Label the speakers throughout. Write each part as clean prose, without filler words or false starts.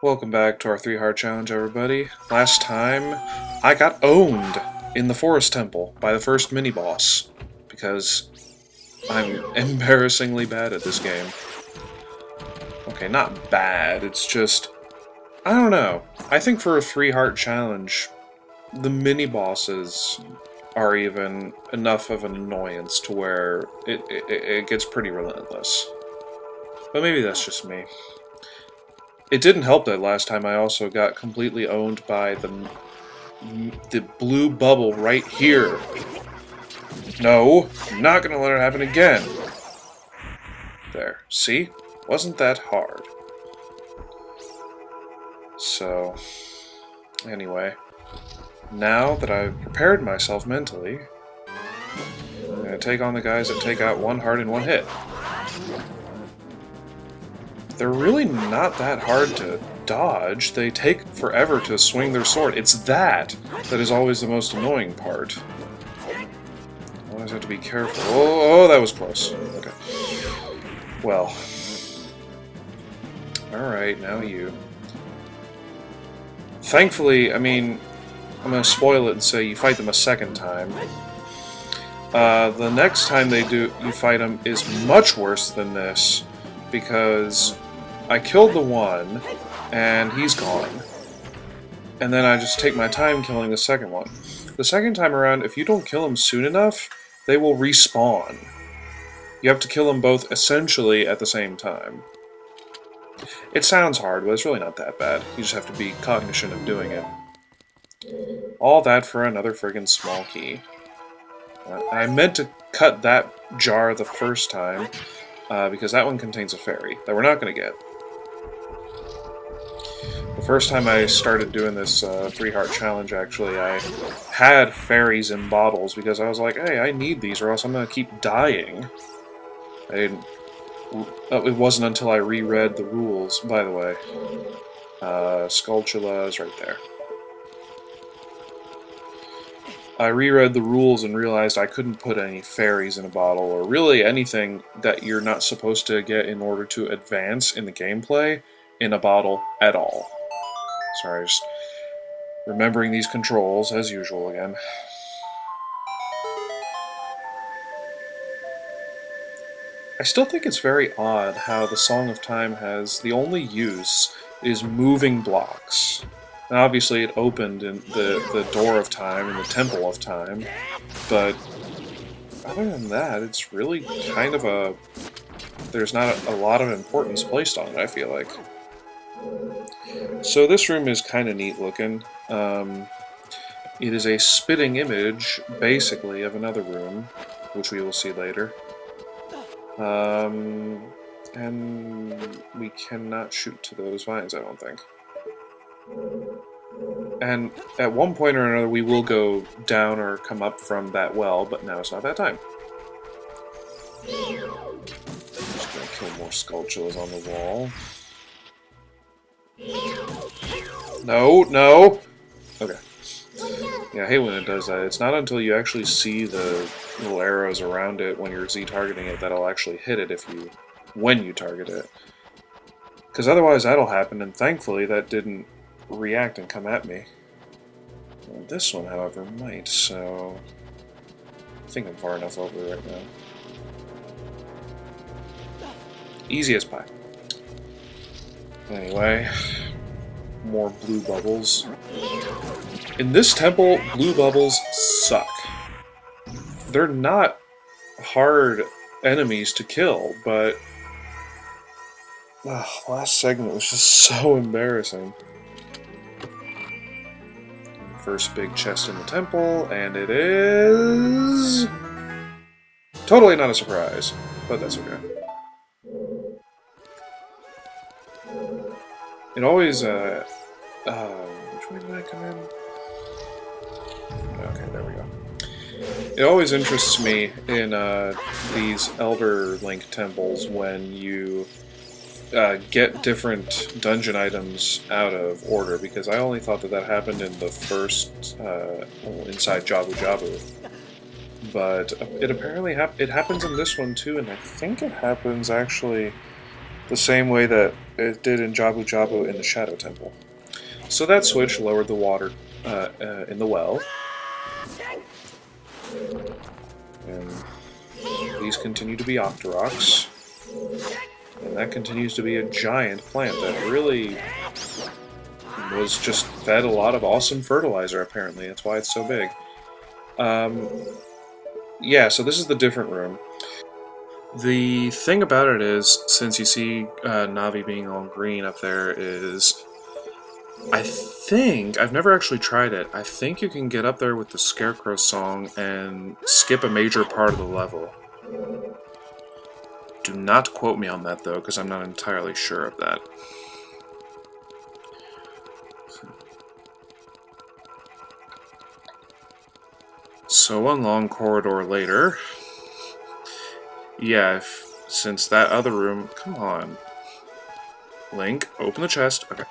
Speaker 1: Welcome back to our 3-heart challenge, everybody. Last time, I got owned in the Forest Temple by the first mini-boss, because I'm embarrassingly bad at this game. Okay, not bad, it's just... I don't know. I think for a 3-heart challenge, the mini-bosses are even enough of an annoyance to where it gets pretty relentless. But maybe that's just me. It didn't help that last time I also got completely owned by the blue bubble right here. No, I'm not gonna let it happen again. There, see? Wasn't that hard. So, anyway, now that I've prepared myself mentally, I'm gonna take on the guys that take out one heart in one hit. They're really not that hard to dodge. They take forever to swing their sword. It's that is always the most annoying part. Always have to be careful. Oh, that was close. Okay. Well. Alright, now you. Thankfully, I mean, I'm going to spoil it and say you fight them a second time. The next time you fight them is much worse than this, because I killed the one, and he's gone. And then I just take my time killing the second one. The second time around, if you don't kill them soon enough, they will respawn. You have to kill them both essentially at the same time. It sounds hard, but it's really not that bad. You just have to be cognizant of doing it. All that for another friggin' small key. I meant to cut that jar the first time, because that one contains a fairy that we're not going to get. The first time I started doing this 3-heart challenge, actually, I had fairies in bottles because I was like, hey, I need these or else I'm going to keep dying. I didn't... It wasn't until I reread the rules, by the way. Skulltula is right there. I reread the rules and realized I couldn't put any fairies in a bottle, or really anything that you're not supposed to get in order to advance in the gameplay in a bottle at all. Sorry, just remembering these controls as usual again. I still think it's very odd how the Song of Time has the only use is moving blocks. And obviously it opened in the Door of Time and the Temple of Time, but other than that, it's really kind of a... There's not a lot of importance placed on it, I feel like. So this room is kind of neat looking. It is a spitting image, basically, of another room, which we will see later. And we cannot shoot to those vines, I don't think. And at one point or another we will go down or come up from that well, but now it's not that time. I'm just gonna kill more Skulltulas on the wall. No, no! Okay. Yeah, I hate when it does that. It's not until you actually see the little arrows around it when you're Z-targeting it that'll actually hit it when you target it. Because otherwise that'll happen, and thankfully that didn't react and come at me. Well, this one, however, might, so... I think I'm far enough over right now. Easy as pie. Anyway, more blue bubbles. In this temple, blue bubbles suck. They're not hard enemies to kill, but... last segment was just so embarrassing. First big chest in the temple, and it is... totally not a surprise, but that's okay. It always, which way did I come in? Okay, there we go. It always interests me in these Elder Link temples when you get different dungeon items out of order, because I only thought that happened in the first, inside Jabu Jabu. But it apparently happens in this one too, and I think it happens actually the same way that it did in Jabu Jabu in the Shadow Temple. So that switch lowered the water in the well. And these continue to be Octoroks. And that continues to be a giant plant that really was just fed a lot of awesome fertilizer, apparently. That's why it's so big. Yeah, so this is the different room. The thing about it is, since you see Navi being all green up there, is... I think, I've never actually tried it, I think you can get up there with the Scarecrow song and skip a major part of the level. Do not quote me on that, though, because I'm not entirely sure of that. So one long corridor later... Yeah, since that other room... Come on. Link, open the chest. Okay.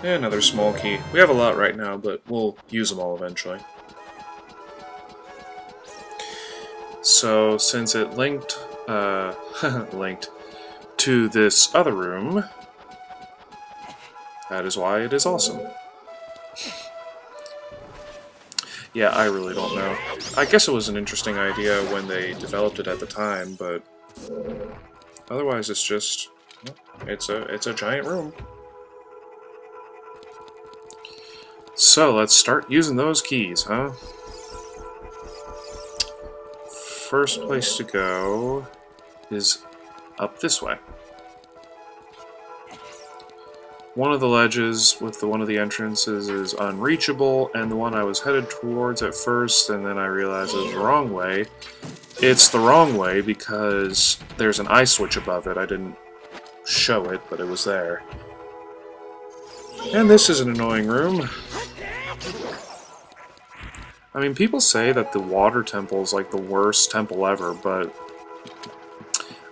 Speaker 1: Another small key. We have a lot right now, but we'll use them all eventually. So, since it linked to this other room, that is why it is awesome. Yeah, I really don't know. I guess it was an interesting idea when they developed it at the time, but otherwise it's just, it's a giant room. So, let's start using those keys, huh? First place to go is up this way. One of the ledges with one of the entrances is unreachable, and the one I was headed towards at first, and then I realized it was the wrong way. It's the wrong way because there's an ice switch above it. I didn't show it, but it was there. And this is an annoying room. I mean, people say that the water temple is like the worst temple ever, but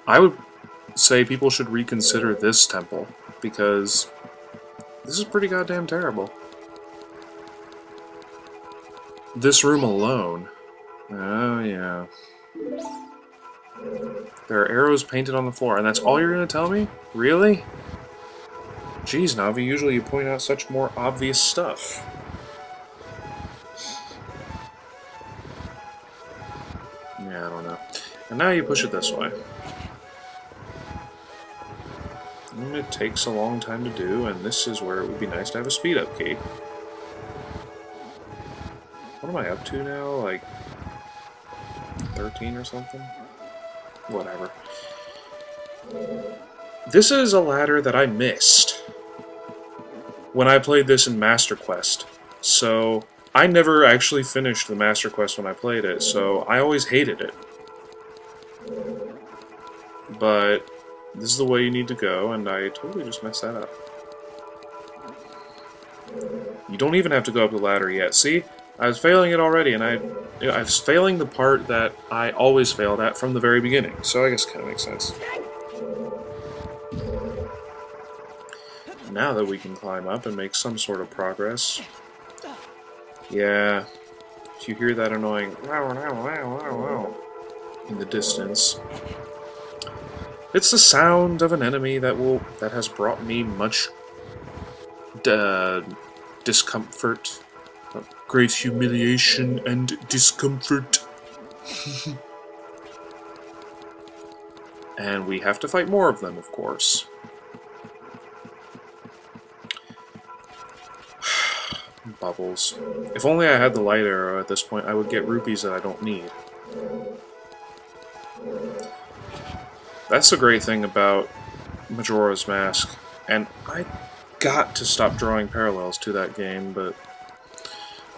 Speaker 1: I would say people should reconsider this temple, because this is pretty goddamn terrible. This room alone. Oh, yeah. There are arrows painted on the floor, and that's all you're going to tell me? Really? Jeez, Navi, usually you point out such more obvious stuff. Yeah, I don't know. And now you push it this way. And it takes a long time to do, and this is where it would be nice to have a speed-up key. What am I up to now? Like 13 or something? Whatever. This is a ladder that I missed when I played this in Master Quest. So I never actually finished the Master Quest when I played it, so I always hated it. But this is the way you need to go, and I totally just messed that up. You don't even have to go up the ladder yet. See? I was failing it already, and I was failing the part that I always failed at from the very beginning, so I guess it kind of makes sense. Now that we can climb up and make some sort of progress. Yeah, if you hear that annoying in the distance, it's the sound of an enemy that has brought me much discomfort, great humiliation and discomfort. And we have to fight more of them, of course. Bubbles. If only I had the light arrow at this point, I would get rupees that I don't need. That's the great thing about Majora's Mask, and I got to stop drawing parallels to that game, but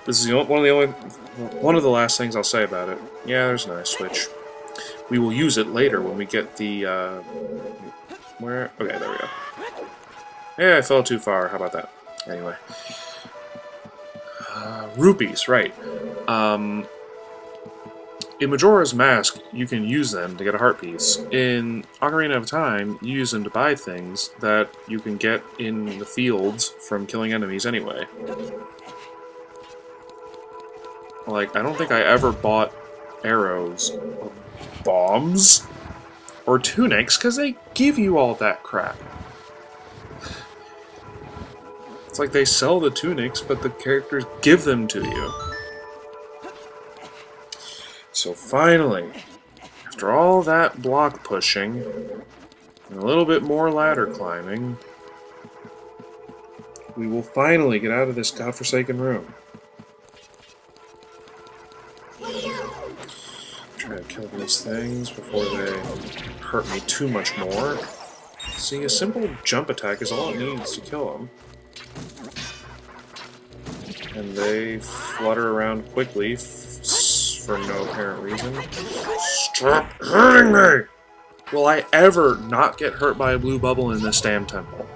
Speaker 1: this is one of the last things I'll say about it. Yeah, there's an ice switch. We will use it later when we get the where? Okay, there we go. Yeah, I fell too far. How about that? Anyway. Rupees, right. In Majora's Mask, you can use them to get a heart piece. In Ocarina of Time, you use them to buy things that you can get in the fields from killing enemies anyway. Like, I don't think I ever bought arrows or bombs or tunics, because they give you all that crap. It's like they sell the tunics, but the characters give them to you. So finally, after all that block pushing, and a little bit more ladder climbing, we will finally get out of this godforsaken room. Try to kill these things before they hurt me too much more. See, a simple jump attack is all it needs to kill them. And they flutter around quickly for no apparent reason. Stop hurting me! Will I ever not get hurt by a blue bubble in this damn temple?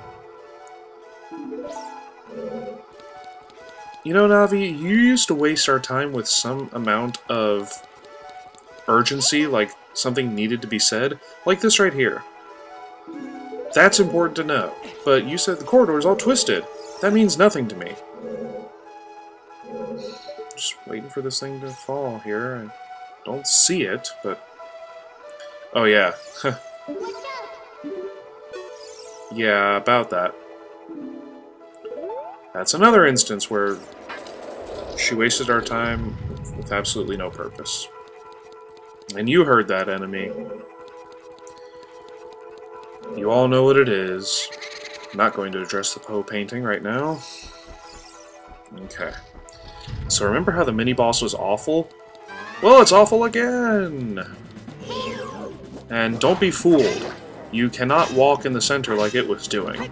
Speaker 1: You know, Navi, you used to waste our time with some amount of urgency, like something needed to be said, like this right here. That's important to know, but you said the corridor's all twisted. That means nothing to me. Just waiting for this thing to fall here. I don't see it, but... Oh yeah. Yeah, about that. That's another instance where she wasted our time with absolutely no purpose. And you heard that, enemy. You all know what it is. I'm not going to address the Poe painting right now. Okay. So remember how the mini-boss was awful? Well, it's awful again! And don't be fooled. You cannot walk in the center like it was doing.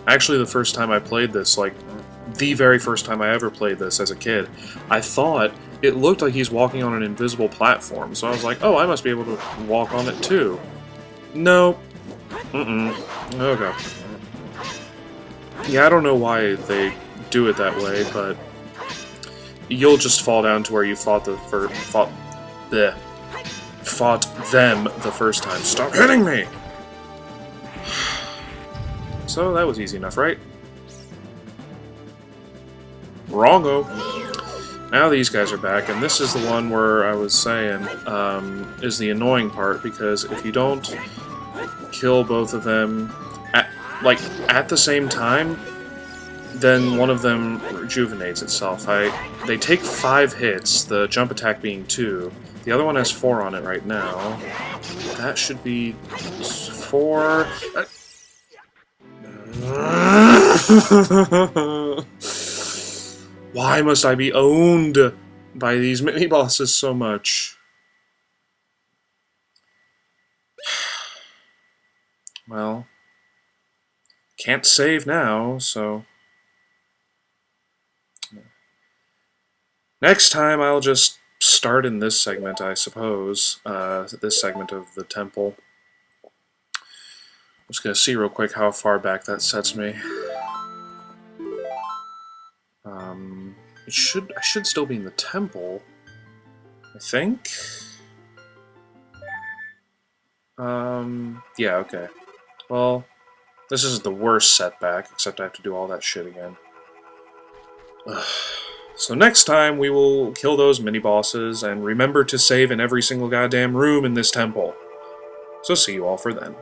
Speaker 1: Actually, the first time I played this, like, the very first time I ever played this as a kid, I thought it looked like he's walking on an invisible platform, so I was like, oh, I must be able to walk on it too. No. Okay. Yeah, I don't know why they do it that way, but you'll just fall down to where you fought them the first time. Stop hitting me! So that was easy enough, right? Wrongo. Now these guys are back, and this is the one where I was saying is the annoying part, because if you don't kill both of them at the same time, then one of them rejuvenates itself. They take 5 hits, the jump attack being 2. The other one has 4 on it right now. That should be 4... Why must I be owned by these mini-bosses so much? Well, can't save now, so... Next time I'll just start in this segment, I suppose. This segment of the temple. I'm just gonna see real quick how far back that sets me. I should still be in the temple, I think. Yeah, okay. Well, this isn't the worst setback, except I have to do all that shit again. So next time we will kill those mini-bosses, and remember to save in every single goddamn room in this temple. So see you all for then.